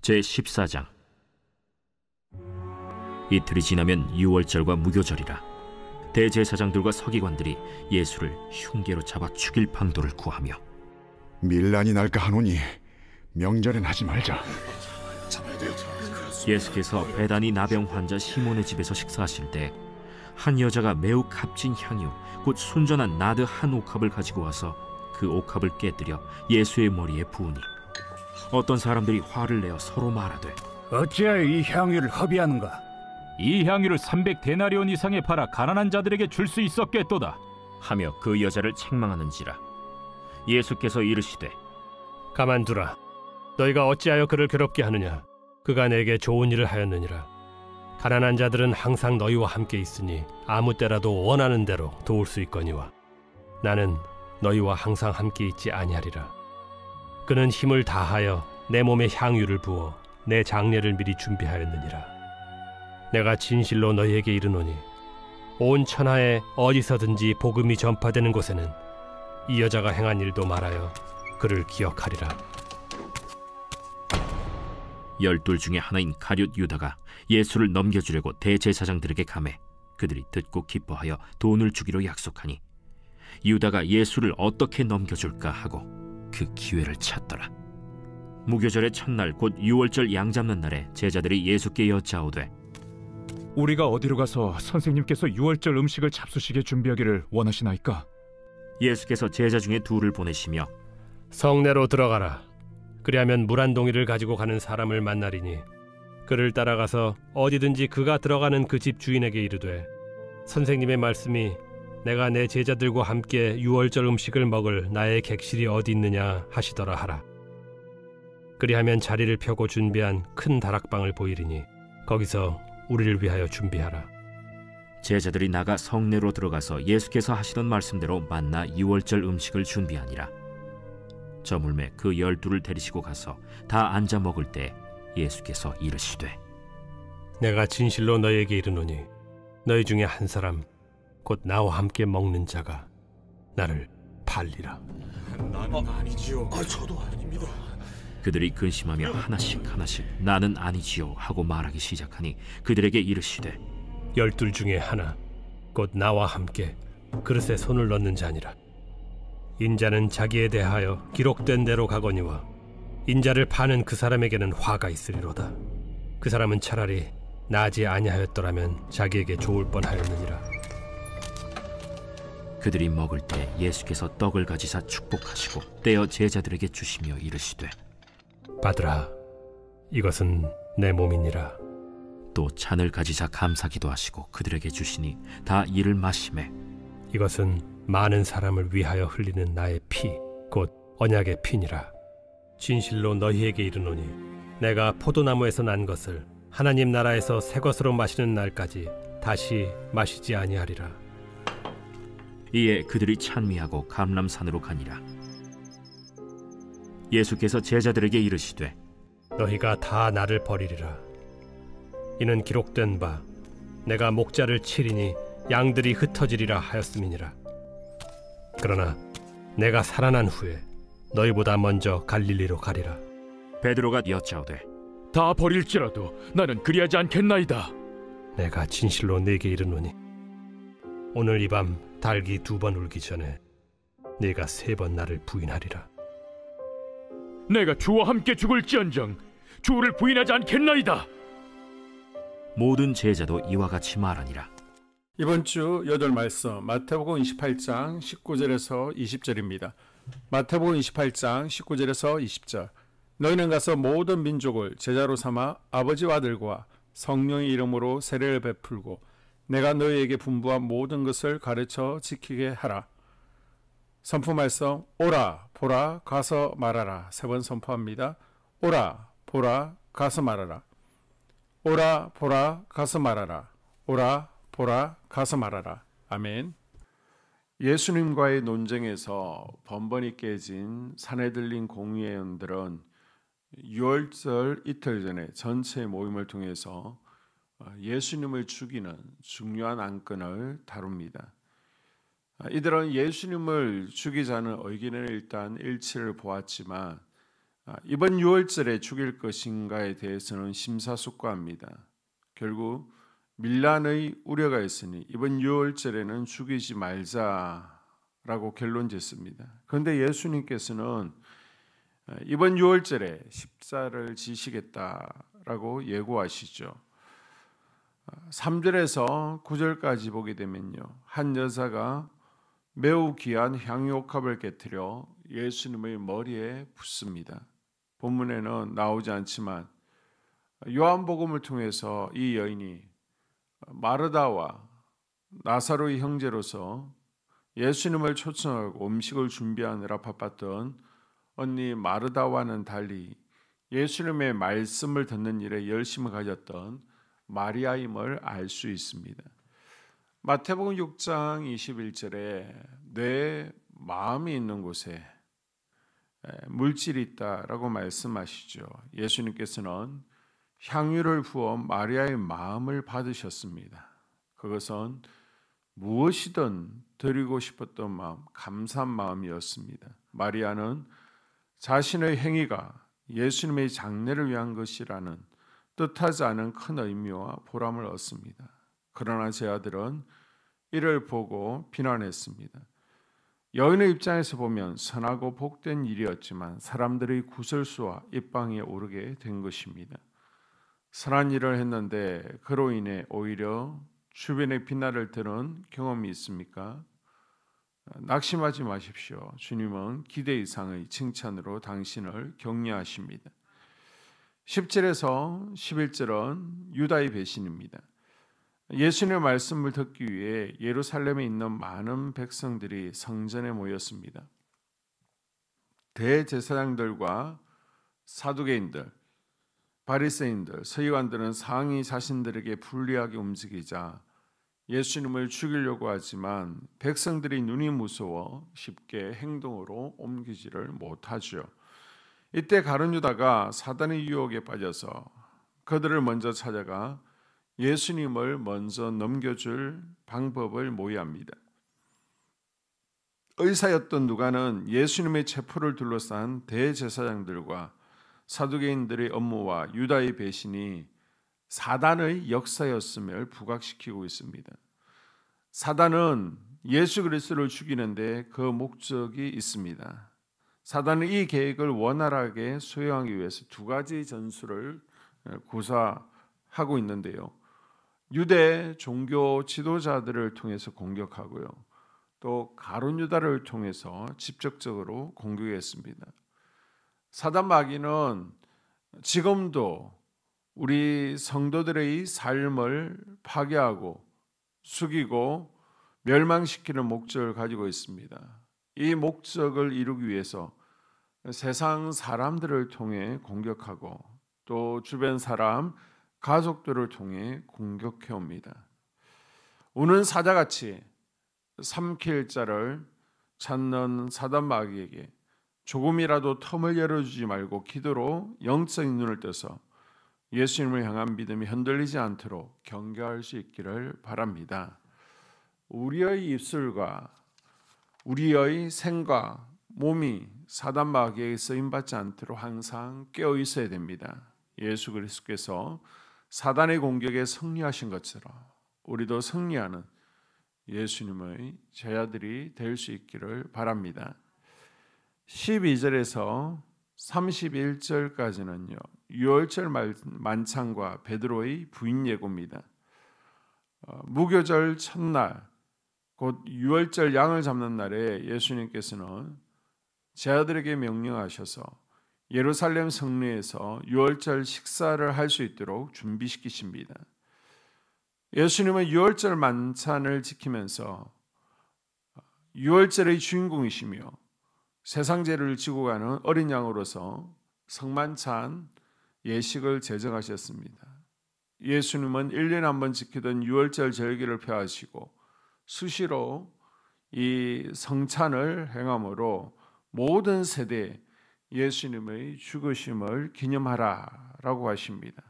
제14장. 이틀이 지나면 유월절과 무교절이라. 대제사장들과 서기관들이 예수를 흉계로 잡아 죽일 방도를 구하며 밀란이 날까 하노니 명절엔 하지 말자. 예수께서 베다니 나병 환자 시몬의 집에서 식사하실 때 한 여자가 매우 값진 향유 곧 순전한 나드 한 옥합을 가지고 와서 그 옥합을 깨뜨려 예수의 머리에 부으니 어떤 사람들이 화를 내어 서로 말하되, 어찌하여 이 향유를 허비하는가? 이 향유를 300데나리온 이상에 팔아 가난한 자들에게 줄 수 있었겠도다 하며 그 여자를 책망하는지라. 예수께서 이르시되, 가만두라. 너희가 어찌하여 그를 괴롭게 하느냐? 그가 내게 좋은 일을 하였느니라. 가난한 자들은 항상 너희와 함께 있으니 아무 때라도 원하는 대로 도울 수 있거니와 나는 너희와 항상 함께 있지 아니하리라. 그는 힘을 다하여 내 몸에 향유를 부어 내 장례를 미리 준비하였느니라. 내가 진실로 너희에게 이르노니 온 천하에 어디서든지 복음이 전파되는 곳에는 이 여자가 행한 일도 말하여 그를 기억하리라. 12 중에 하나인 가룟 유다가 예수를 넘겨주려고 대제사장들에게 가매 그들이 듣고 기뻐하여 돈을 주기로 약속하니 유다가 예수를 어떻게 넘겨줄까 하고 그 기회를 찾더라. 무교절의 첫날 곧 유월절 양 잡는 날에 제자들이 예수께 여짜오되, 우리가 어디로 가서 선생님께서 유월절 음식을 잡수시게 준비하기를 원하시나이까? 예수께서 제자 중에 둘을 보내시며 성내로 들어가라. 그리하면 물 한 동이를 가지고 가는 사람을 만나리니 그를 따라가서 어디든지 그가 들어가는 그 집 주인에게 이르되, 선생님의 말씀이 내가 내 제자들과 함께 유월절 음식을 먹을 나의 객실이 어디 있느냐 하시더라 하라. 그리하면 자리를 펴고 준비한 큰 다락방을 보이리니 거기서 우리를 위하여 준비하라. 제자들이 나가 성내로 들어가서 예수께서 하시던 말씀대로 만나 유월절 음식을 준비하니라. 저물매 그 12를 데리시고 가서 다 앉아 먹을 때 예수께서 이르시되, 내가 진실로 너희에게 이르노니 너희 중에 한 사람 곧 나와 함께 먹는 자가 나를 팔리라. 나는 아니지요. 저도 아닙니다. 그들이 근심하며 하나씩 나는 아니지요 하고 말하기 시작하니 그들에게 이르시되, 12 중에 하나 곧 나와 함께 그릇에 손을 넣는 자니라. 인자는 자기에 대하여 기록된 대로 가거니와 인자를 파는 그 사람에게는 화가 있으리로다. 그 사람은 차라리 나지 아니하였더라면 자기에게 좋을 뻔하였느니라. 그들이 먹을 때 예수께서 떡을 가지사 축복하시고 떼어 제자들에게 주시며 이르시되, 받으라. 이것은 내 몸이니라. 또 잔을 가지사 감사기도 하시고 그들에게 주시니 다 이를 마시매, 이것은 많은 사람을 위하여 흘리는 나의 피, 곧 언약의 피니라. 진실로 너희에게 이르노니 내가 포도나무에서 난 것을 하나님 나라에서 새 것으로 마시는 날까지 다시 마시지 아니하리라. 이에 그들이 찬미하고 감람산으로 가니라. 예수께서 제자들에게 이르시되, 너희가 다 나를 버리리라. 이는 기록된 바 내가 목자를 치리니 양들이 흩어지리라 하였음이니라. 그러나 내가 살아난 후에 너희보다 먼저 갈릴리로 가리라. 베드로가 여짜오되, 다 버릴지라도 나는 그리하지 않겠나이다. 내가 진실로 네게 이르노니 오늘 이 밤 닭이 2번 울기 전에 네가 3번 나를 부인하리라. 내가 주와 함께 죽을지언정 주를 부인하지 않겠나이다. 모든 제자도 이와 같이 말하니라. 이번 주 8말씀 마태복음 28장 19절에서 20절입니다. 마태복음 28장 19절에서 20절. 너희는 가서 모든 민족을 제자로 삼아 아버지와 아들과 성령의 이름으로 세례를 베풀고 내가 너희에게 분부한 모든 것을 가르쳐 지키게 하라. 선포 말씀, 오라 보라 가서 말하라. 3번 선포합니다. 오라 보라 가서 말하라. 오라 보라 가서 말하라. 오라 보라 가서 말하라. 아멘. 예수님과의 논쟁에서 번번이 깨진 사내들린 공의회원들은 유월절 이틀 전에 전체 모임을 통해서 예수님을 죽이는 중요한 안건을 다룹니다. 이들은 예수님을 죽이자는 의견을 일단 일치를 보았지만 이번 유월절에 죽일 것인가에 대해서는 심사숙고합니다. 결국 밀란의 우려가 있으니 이번 유월절에는 죽이지 말자라고 결론 짓습니다. 그런데 예수님께서는 이번 유월절에 십자를 지시겠다라고 예고하시죠. 3절에서 9절까지 보게 되면요, 한 여자가 매우 귀한 향유옥합을 깨뜨려 예수님의 머리에 붓습니다. 본문에는 나오지 않지만 요한복음을 통해서 이 여인이 마르다와 나사로의 형제로서 예수님을 초청하고 음식을 준비하느라 바빴던 언니 마르다와는 달리 예수님의 말씀을 듣는 일에 열심을 가졌던 마리아임을 알 수 있습니다. 마태복음 6장 21절에 내 마음이 있는 곳에 물질이 있다라고 말씀하시죠. 예수님께서는 향유를 부어 마리아의 마음을 받으셨습니다. 그것은 무엇이든 드리고 싶었던 마음, 감사한 마음이었습니다. 마리아는 자신의 행위가 예수님의 장례를 위한 것이라는 뜻하지 않은 큰 의미와 보람을 얻습니다. 그러나 제 아들은 이를 보고 비난했습니다. 여인의 입장에서 보면 선하고 복된 일이었지만 사람들의 구설수와 입방에 오르게 된 것입니다. 선한 일을 했는데 그로 인해 오히려 주변의 비난을 들은 경험이 있습니까? 낙심하지 마십시오. 주님은 기대 이상의 칭찬으로 당신을 격려하십니다. 10절에서 11절은 유다의 배신입니다. 예수님의 말씀을 듣기 위해 예루살렘에 있는 많은 백성들이 성전에 모였습니다. 대제사장들과 사두개인들, 바리새인들, 서기관들은 상이 자신들에게 불리하게 움직이자 예수님을 죽이려고 하지만 백성들이 눈이 무서워 쉽게 행동으로 옮기지를 못하죠. 이때 가룟 유다가 사단의 유혹에 빠져서 그들을 먼저 찾아가 예수님을 먼저 넘겨줄 방법을 모의합니다. 의사였던 누가는 예수님의 체포를 둘러싼 대제사장들과 사두개인들의 업무와 유다의 배신이 사단의 역사였음을 부각시키고 있습니다. 사단은 예수 그리스도를 죽이는데 그 목적이 있습니다. 사단은 이 계획을 원활하게 수행하기 위해서 두 가지 전술을 구사하고 있는데요. 유대 종교 지도자들을 통해서 공격하고요. 또 가룟 유다를 통해서 직접적으로 공격했습니다. 사단 마귀는 지금도 우리 성도들의 삶을 파괴하고 죽이고 멸망시키는 목적을 가지고 있습니다. 이 목적을 이루기 위해서 세상 사람들을 통해 공격하고 또 주변 사람, 가족들을 통해 공격해 옵니다. 우는 사자같이 삼킬 자를 찾는 사단 마귀에게 조금이라도 텀을 열어주지 말고 기도로 영적인 눈을 떠서 예수님을 향한 믿음이 흔들리지 않도록 경계할 수 있기를 바랍니다. 우리의 입술과 우리의 생과 몸이 사단 마귀에게 쓰임받지 않도록 항상 깨어 있어야 됩니다. 예수 그리스도께서 사단의 공격에 승리하신 것처럼 우리도 승리하는 예수님의 제자들이 될 수 있기를 바랍니다. 12절에서 31절까지는요. 유월절 만찬과 베드로의 부인 예고입니다. 무교절 첫날 곧 유월절 양을 잡는 날에 예수님께서는 제자들에게 명령하셔서 예루살렘 성내에서 유월절 식사를 할 수 있도록 준비시키십니다. 예수님은 유월절 만찬을 지키면서 유월절의 주인공이시며 세상 죄를 지고 가는 어린 양으로서 성만찬 예식을 제정하셨습니다. 예수님은 1년에 한 번 지키던 유월절 절기를 폐하시고 수시로 이 성찬을 행함으로 모든 세대에 예수님의 죽으심을 기념하라라고 하십니다.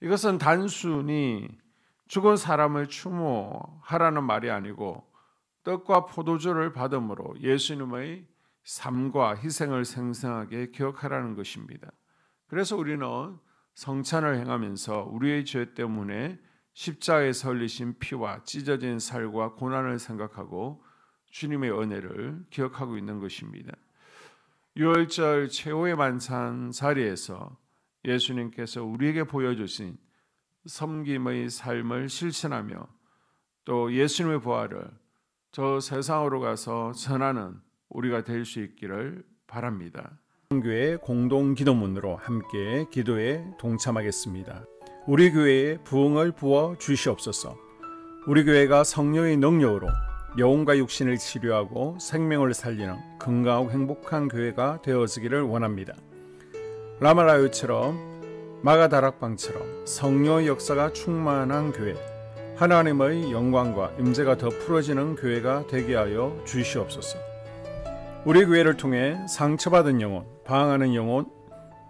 이것은 단순히 죽은 사람을 추모하라는 말이 아니고 떡과 포도주를 받음으로 예수님의 삶과 희생을 생생하게 기억하라는 것입니다. 그래서 우리는 성찬을 행하면서 우리의 죄 때문에 십자가에서 흘리신 피와 찢어진 살과 고난을 생각하고 주님의 은혜를 기억하고 있는 것입니다. 유월절 최후의 만찬 자리에서 예수님께서 우리에게 보여주신 섬김의 삶을 실천하며 또 예수님의 부활을 저 세상으로 가서 전하는 우리가 될 수 있기를 바랍니다. 교회 공동 기도문으로 함께 기도에 동참하겠습니다. 우리 교회에 부흥을 부어 주시옵소서. 우리 교회가 성령의 능력으로 영혼과 육신을 치료하고 생명을 살리는 건강하고 행복한 교회가 되어지기를 원합니다. 라말라요처럼 마가다락방처럼 성령의 역사가 충만한 교회, 하나님의 영광과 임재가 더 풀어지는 교회가 되게 하여 주시옵소서. 우리 교회를 통해 상처받은 영혼, 방황하는 영혼,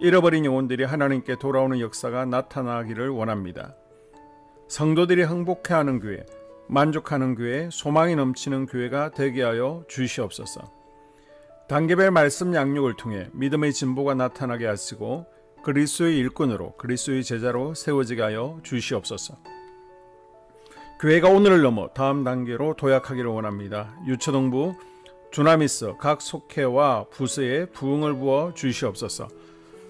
잃어버린 영혼들이 하나님께 돌아오는 역사가 나타나기를 원합니다. 성도들이 행복해하는 교회, 만족하는 교회, 소망이 넘치는 교회가 되게 하여 주시옵소서. 단계별 말씀 양육을 통해 믿음의 진보가 나타나게 하시고 그리스도의 일꾼으로 그리스도의 제자로 세워지게 하여 주시옵소서. 교회가 오늘을 넘어 다음 단계로 도약하기를 원합니다. 유초동부 주나미스 각 속회와 부서에 부흥을 부어 주시옵소서.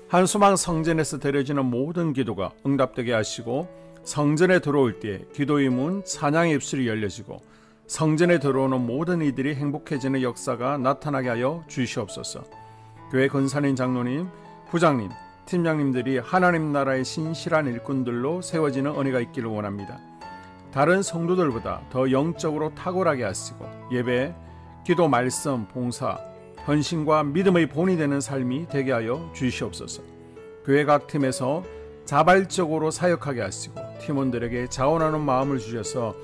한수망 성전에서 드려지는 모든 기도가 응답되게 하시고 성전에 들어올 때 기도의 문 찬양의 입술이 열려지고 성전에 들어오는 모든 이들이 행복해지는 역사가 나타나게 하여 주시옵소서. 교회 권사님, 장로님, 부장님, 팀장님들이 하나님 나라의 신실한 일꾼들로 세워지는 은혜가 있기를 원합니다. 다른 성도들보다 더 영적으로 탁월하게 하시고 예배, 기도, 말씀, 봉사, 헌신과 믿음의 본이 되는 삶이 되게 하여 주시옵소서. 교회 각 팀에서 자발적으로 사역하게 하시고 팀원들에게 자원하는 마음을 주셔서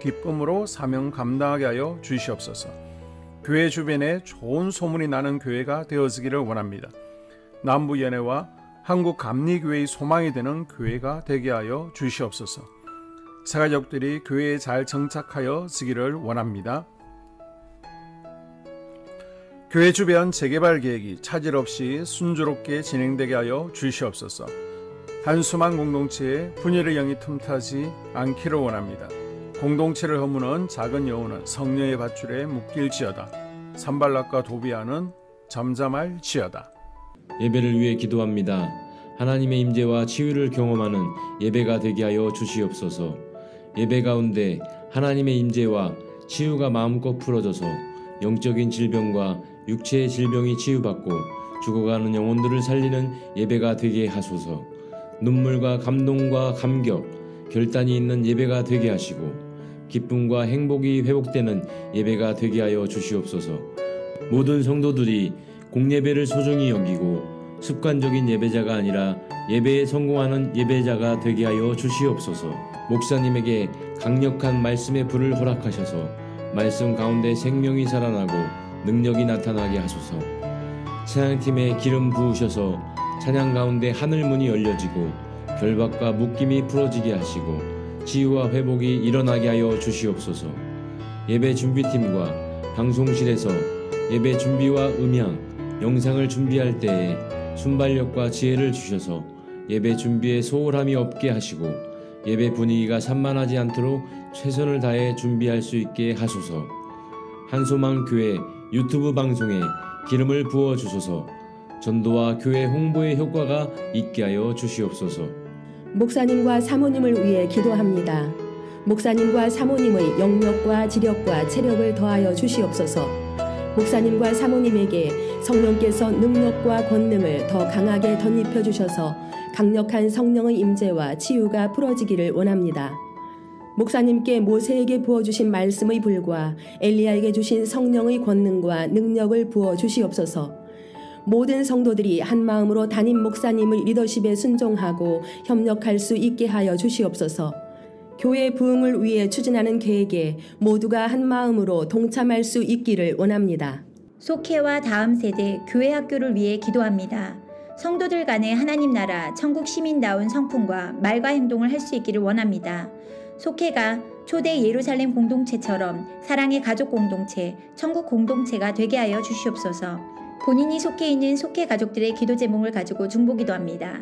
기쁨으로 사명 감당하게 하여 주시옵소서. 교회 주변에 좋은 소문이 나는 교회가 되어지기를 원합니다. 남부연회와 한국감리교회의 소망이 되는 교회가 되게 하여 주시옵소서. 새가족들이 교회에 잘 정착하여 지기를 원합니다. 교회 주변 재개발 계획이 차질 없이 순조롭게 진행되게 하여 주시옵소서. 한수만 공동체에 분열의 영이 틈타지 않기를 원합니다. 공동체를 허무는 작은 여우는 성령의 밧줄에 묶일지어다. 산발락과 도비아는 잠잠할지어다. 예배를 위해 기도합니다. 하나님의 임재와 치유를 경험하는 예배가 되게 하여 주시옵소서. 예배 가운데 하나님의 임재와 치유가 마음껏 풀어져서 영적인 질병과 육체의 질병이 치유받고 죽어가는 영혼들을 살리는 예배가 되게 하소서. 눈물과 감동과 감격, 결단이 있는 예배가 되게 하시고 기쁨과 행복이 회복되는 예배가 되게 하여 주시옵소서. 모든 성도들이 공예배를 소중히 여기고 습관적인 예배자가 아니라 예배에 성공하는 예배자가 되게 하여 주시옵소서. 목사님에게 강력한 말씀의 불을 허락하셔서 말씀 가운데 생명이 살아나고 능력이 나타나게 하소서. 찬양팀에 기름 부으셔서 찬양 가운데 하늘문이 열려지고 결박과 묶임이 풀어지게 하시고 치유와 회복이 일어나게 하여 주시옵소서. 예배 준비팀과 방송실에서 예배 준비와 음향, 영상을 준비할 때에 순발력과 지혜를 주셔서 예배 준비에 소홀함이 없게 하시고 예배 분위기가 산만하지 않도록 최선을 다해 준비할 수 있게 하소서. 한소망 교회 유튜브 방송에 기름을 부어 주소서. 전도와 교회 홍보의 효과가 있게 하여 주시옵소서. 목사님과 사모님을 위해 기도합니다. 목사님과 사모님의 영력과 지력과 체력을 더하여 주시옵소서. 목사님과 사모님에게 성령께서 능력과 권능을 더 강하게 덧입혀 주셔서 강력한 성령의 임재와 치유가 풀어지기를 원합니다. 목사님께 모세에게 부어주신 말씀의 불과 엘리야에게 주신 성령의 권능과 능력을 부어 주시옵소서. 모든 성도들이 한 마음으로 담임 목사님의 리더십에 순종하고 협력할 수 있게 하여 주시옵소서. 교회 부흥을 위해 추진하는 계획에 모두가 한 마음으로 동참할 수 있기를 원합니다. 속회와 다음 세대 교회 학교를 위해 기도합니다. 성도들 간의 하나님 나라 천국 시민다운 성품과 말과 행동을 할 수 있기를 원합니다. 속회가 초대 예루살렘 공동체처럼 사랑의 가족 공동체, 천국 공동체가 되게 하여 주시옵소서. 본인이 속해 있는 속회 가족들의 기도 제목을 가지고 중보기도합니다.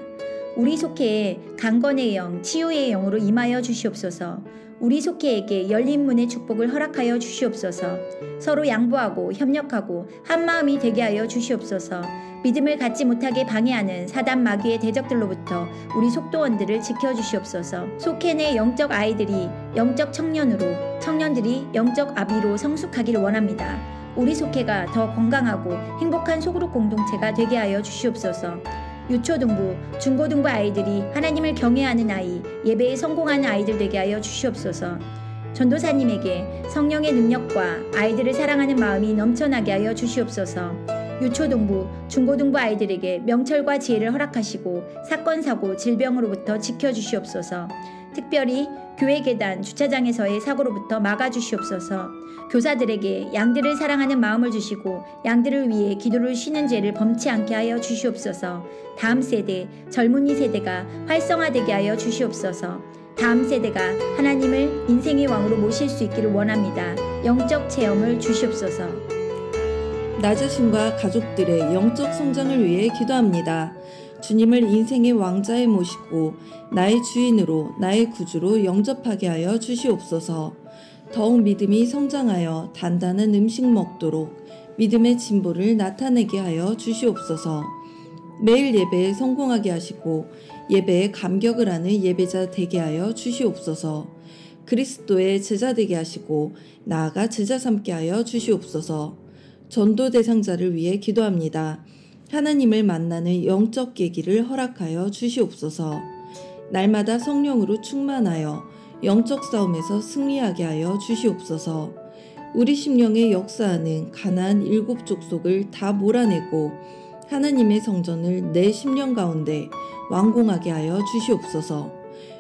우리 속회에 강건의 영, 치유의 영으로 임하여 주시옵소서. 우리 속회에게 열린 문의 축복을 허락하여 주시옵소서. 서로 양보하고 협력하고 한마음이 되게 하여 주시옵소서. 믿음을 갖지 못하게 방해하는 사단 마귀의 대적들로부터 우리 속도원들을 지켜주시옵소서. 속회 내 영적 아이들이 영적 청년으로, 청년들이 영적 아비로 성숙하기를 원합니다. 우리 속회가 더 건강하고 행복한 소그룹 공동체가 되게 하여 주시옵소서. 유초등부, 중고등부 아이들이 하나님을 경외하는 아이, 예배에 성공하는 아이들 되게 하여 주시옵소서. 전도사님에게 성령의 능력과 아이들을 사랑하는 마음이 넘쳐나게 하여 주시옵소서. 유초등부, 중고등부 아이들에게 명철과 지혜를 허락하시고 사건, 사고, 질병으로부터 지켜주시옵소서. 특별히 교회 계단, 주차장에서의 사고로부터 막아주시옵소서. 교사들에게 양들을 사랑하는 마음을 주시고 양들을 위해 기도를 쉬는 죄를 범치 않게 하여 주시옵소서. 다음 세대, 젊은이 세대가 활성화되게 하여 주시옵소서. 다음 세대가 하나님을 인생의 왕으로 모실 수 있기를 원합니다. 영적 체험을 주시옵소서. 나 자신과 가족들의 영적 성장을 위해 기도합니다. 주님을 인생의 왕자에 모시고 나의 주인으로, 나의 구주로 영접하게 하여 주시옵소서. 더욱 믿음이 성장하여 단단한 음식 먹도록 믿음의 진보를 나타내게 하여 주시옵소서. 매일 예배에 성공하게 하시고 예배에 감격을 하는 예배자 되게 하여 주시옵소서. 그리스도의 제자 되게 하시고 나아가 제자 삼게 하여 주시옵소서. 전도 대상자를 위해 기도합니다. 하나님을 만나는 영적 계기를 허락하여 주시옵소서. 날마다 성령으로 충만하여 영적 싸움에서 승리하게 하여 주시옵소서. 우리 심령에 역사하는 가나안 7 족속을 다 몰아내고 하나님의 성전을 내 심령 가운데 완공하게 하여 주시옵소서.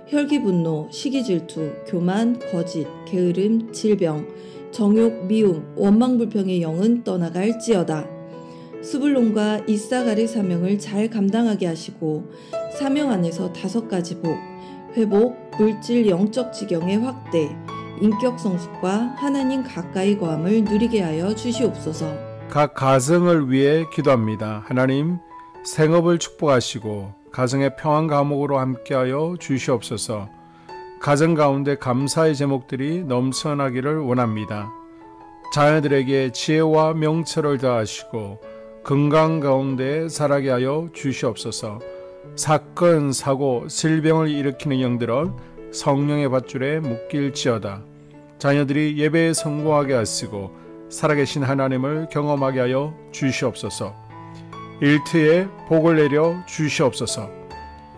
혈기 분노, 시기 질투, 교만, 거짓, 게으름, 질병, 정욕, 미움, 원망 불평의 영은 떠나갈지어다. 스불론과 이사갈의 사명을 잘 감당하게 하시고 사명 안에서 5가지 복, 회복, 물질 영적 지경의 확대, 인격 성숙과 하나님 가까이 거함을 누리게 하여 주시옵소서. 각 가정을 위해 기도합니다. 하나님, 생업을 축복하시고 가정의 평안 감옥으로 함께하여 주시옵소서. 가정 가운데 감사의 제목들이 넘쳐나기를 원합니다. 자녀들에게 지혜와 명철을 더하시고 건강 가운데 자라게 하여 주시옵소서. 사건, 사고, 질병을 일으키는 영들은 성령의 밧줄에 묶일지어다. 자녀들이 예배에 성공하게 하시고 살아계신 하나님을 경험하게 하여 주시옵소서. 일터에 복을 내려 주시옵소서.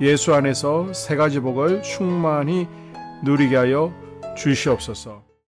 예수 안에서 3가지 복을 충만히 누리게 하여 주시옵소서.